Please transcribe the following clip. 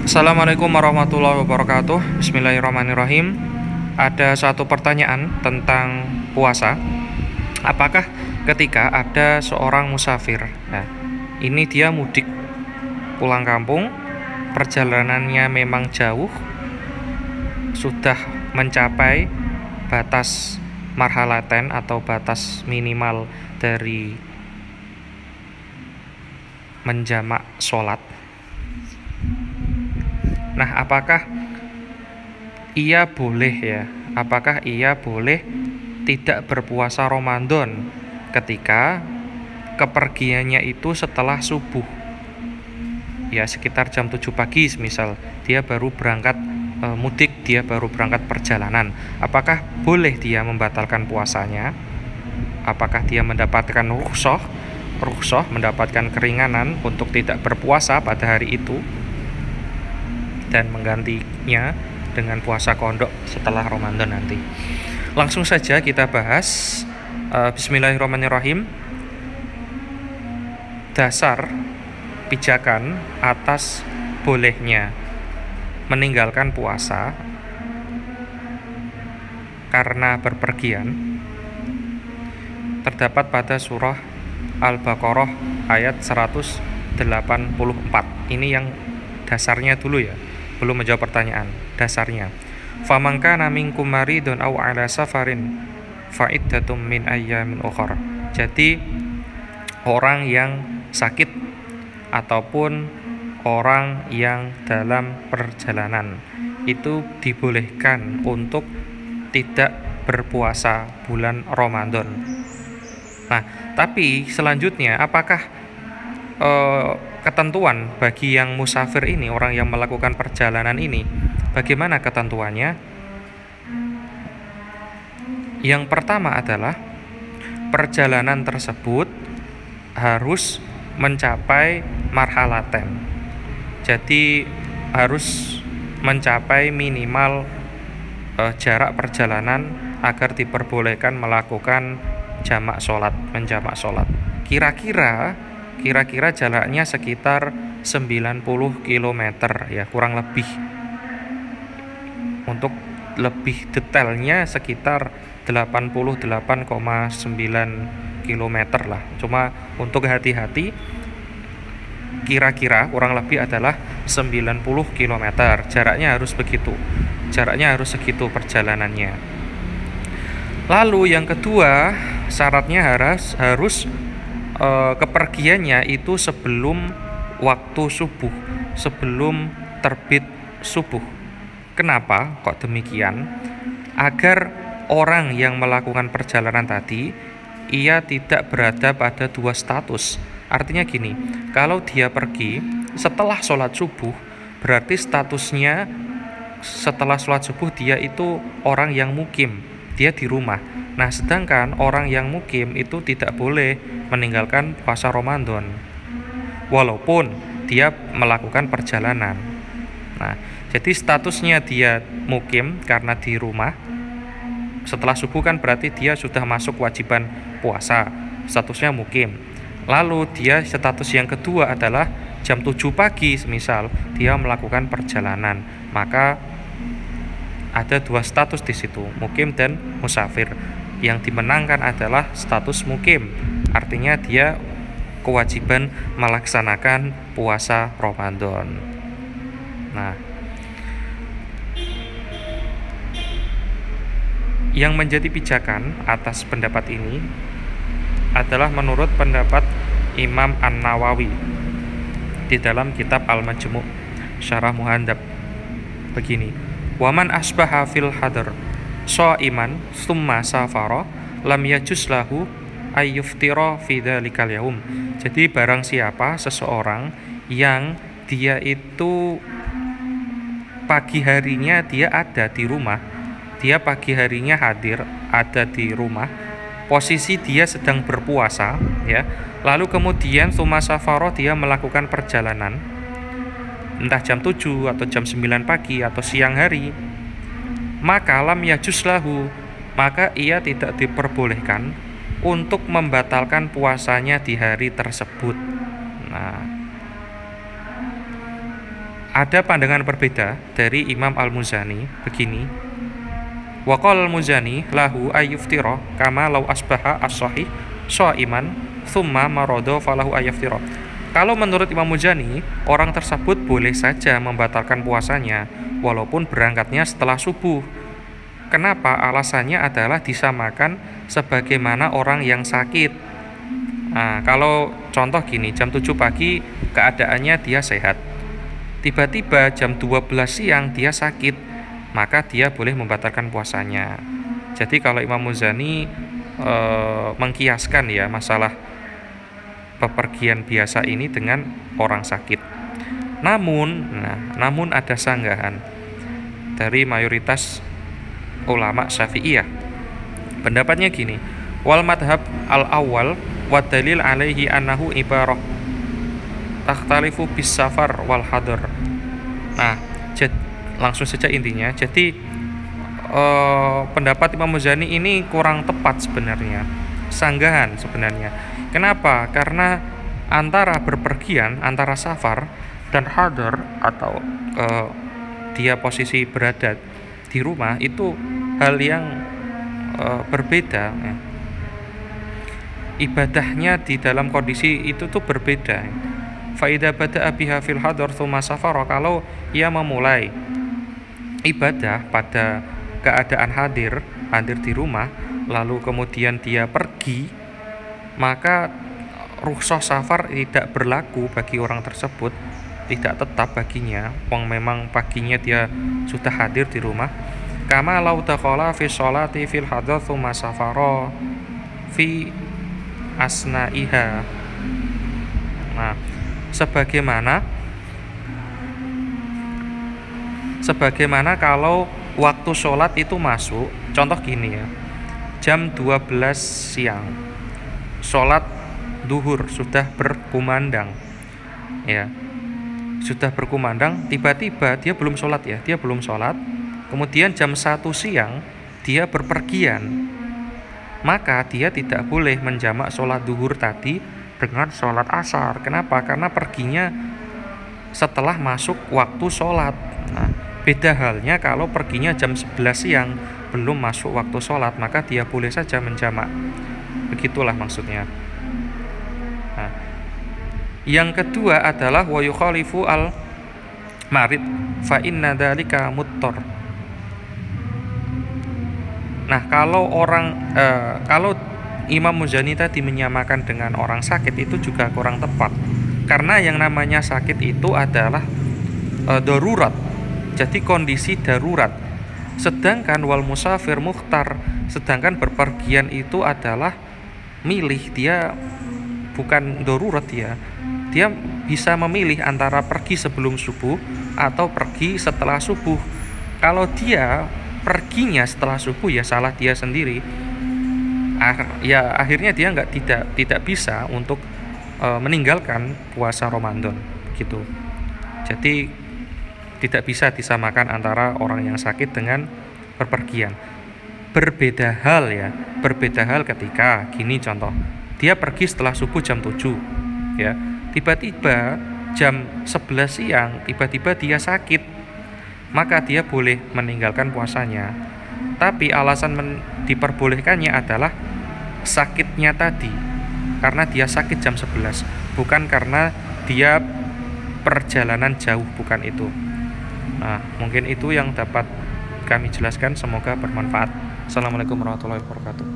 Assalamualaikum warahmatullahi wabarakatuh. Bismillahirrahmanirrahim. Ada satu pertanyaan tentang puasa. Apakah ketika ada seorang musafir, nah ini dia mudik pulang kampung, perjalanannya memang jauh, sudah mencapai batas marhalaten atau batas minimal dari menjamak sholat. Nah, apakah ia boleh tidak berpuasa Ramadan ketika kepergiannya itu setelah subuh? Ya, sekitar jam 7 pagi misal, dia baru berangkat mudik, dia baru berangkat perjalanan. Apakah boleh dia membatalkan puasanya? Apakah dia mendapatkan rukhsah, mendapatkan keringanan untuk tidak berpuasa pada hari itu dan menggantinya dengan puasa kondok setelah Ramadan nanti? Langsung saja kita bahas. Bismillahirrahmanirrahim. Dasar pijakan atas bolehnya meninggalkan puasa karena berpergian terdapat pada surah Al-Baqarah ayat 184. Ini yang dasarnya dulu ya, belum menjawab pertanyaan. Dasarnya, faman kana minkum maridun aw ala safarin fa iddatum min ayyamin ukhra. Jadi orang yang sakit ataupun orang yang dalam perjalanan itu dibolehkan untuk tidak berpuasa bulan Ramadan. Nah, tapi selanjutnya apakah ketentuan bagi yang musafir ini, orang yang melakukan perjalanan ini, bagaimana ketentuannya? Yang pertama adalah perjalanan tersebut harus mencapai marhalaten. Jadi harus mencapai minimal jarak perjalanan agar diperbolehkan melakukan menjamak sholat. Kira-kira jaraknya sekitar 90 km ya, kurang lebih. Untuk lebih detailnya sekitar 88,9 km lah. Cuma untuk hati-hati, kira-kira kurang lebih adalah 90 km. Jaraknya harus begitu. Jaraknya harus segitu perjalanannya. Lalu yang kedua, syaratnya harus kepergiannya itu sebelum waktu subuh, sebelum terbit subuh. Kenapa kok demikian? Agar orang yang melakukan perjalanan tadi, ia tidak berada pada dua status. Artinya gini, kalau dia pergi setelah sholat subuh, berarti statusnya setelah sholat subuh dia itu orang yang mukim, dia di rumah. Nah, sedangkan orang yang mukim itu tidak boleh meninggalkan puasa Ramadan walaupun dia melakukan perjalanan. Nah, jadi statusnya dia mukim karena di rumah. Setelah subuh kan berarti dia sudah masuk kewajiban puasa, statusnya mukim. Lalu dia status yang kedua adalah jam 7 pagi misal dia melakukan perjalanan. Maka ada dua status di situ, mukim dan musafir. Yang dimenangkan adalah status mukim, artinya dia kewajiban melaksanakan puasa Ramadan. Nah, yang menjadi pijakan atas pendapat ini adalah menurut pendapat Imam An-Nawawi di dalam kitab Al-Majmu' Syarah Muhadzab. Begini, waman asbaha fil hadar shaiman tsumma safara lam yajuz lahu ayyuftira fi dzalikal yaum. Jadi barang siapa seseorang yang dia itu pagi harinya dia ada di rumah, dia pagi harinya hadir ada di rumah, posisi dia sedang berpuasa ya, lalu kemudian tsumma safara dia melakukan perjalanan entah jam 7 atau jam 9 pagi atau siang hari, maka lam yajuz lahu, maka ia tidak diperbolehkan untuk membatalkan puasanya di hari tersebut. Nah, ada pandangan berbeda dari Imam Al-Muzani begini. Wa qala Al-Muzani lahu ayyuftira kama law asbaha as-sahih shaiman thumma marada falahu ayyuftira. Kalau menurut Imam Muzani, orang tersebut boleh saja membatalkan puasanya walaupun berangkatnya setelah subuh. Kenapa? Alasannya adalah disamakan sebagaimana orang yang sakit. Nah, kalau contoh gini, jam 7 pagi keadaannya dia sehat. Tiba-tiba jam 12 siang dia sakit, maka dia boleh membatalkan puasanya. Jadi kalau Imam Muzani mengkiaskan ya masalah bepergian biasa ini dengan orang sakit. Namun ada sanggahan dari mayoritas ulama Syafi'iyah. Pendapatnya gini, wal madhab al-awwal wa dalil alaihi annahu ibarah takhtalifu bis safar wal hadar. Nah, langsung saja intinya. Jadi pendapat Imam Muzani ini kurang tepat sebenarnya, sanggahan sebenarnya. Kenapa? Karena antara berpergian, antara safar dan hadar atau dia posisi berada di rumah itu hal yang berbeda ya. Ibadahnya di dalam kondisi itu tuh berbeda. Faida bada'a biha fil hadar tsumma safara, kalau ia memulai ibadah pada keadaan hadir di rumah lalu kemudian dia pergi, maka rukhsah safar tidak berlaku bagi orang tersebut, tidak tetap baginya wong memang paginya dia sudah hadir di rumah. Kama law dakhala fi sholati fil hadar tsumma safara fi asna'iha. Nah, sebagaimana kalau waktu sholat itu masuk, contoh gini ya, jam 12 siang sholat duhur sudah berkumandang ya, sudah berkumandang, tiba-tiba dia belum sholat ya, kemudian jam 1 siang dia berpergian, maka dia tidak boleh menjamak sholat duhur tadi dengan sholat asar. Kenapa? Karena perginya setelah masuk waktu sholat. Nah, beda halnya kalau perginya jam 11 siang belum masuk waktu sholat, maka dia boleh saja menjamak. Begitulah maksudnya. Nah, yang kedua adalah wa yukhalifu al marid fa inna dzalika muttar. Nah, kalau Imam Muzani tadi menyamakan dengan orang sakit itu juga kurang tepat, karena yang namanya sakit itu adalah darurat, jadi kondisi darurat. Sedangkan wal musafir mukhtar, sedangkan berpergian itu adalah milih, dia bukan darurat, dia bisa memilih antara pergi sebelum subuh atau pergi setelah subuh. Kalau dia perginya setelah subuh ya salah dia sendiri. Ya akhirnya dia tidak bisa untuk meninggalkan puasa Ramadan gitu. Jadi tidak bisa disamakan antara orang yang sakit dengan berpergian. Berbeda hal ketika gini contoh, dia pergi setelah subuh jam 7 ya, tiba-tiba jam 11 siang tiba-tiba dia sakit, maka dia boleh meninggalkan puasanya. Tapi alasan diperbolehkannya adalah sakitnya tadi, karena dia sakit jam 11, bukan karena dia perjalanan jauh, bukan itu. Nah, mungkin itu yang dapat kami jelaskan, semoga bermanfaat. Assalamualaikum warahmatullahi wabarakatuh.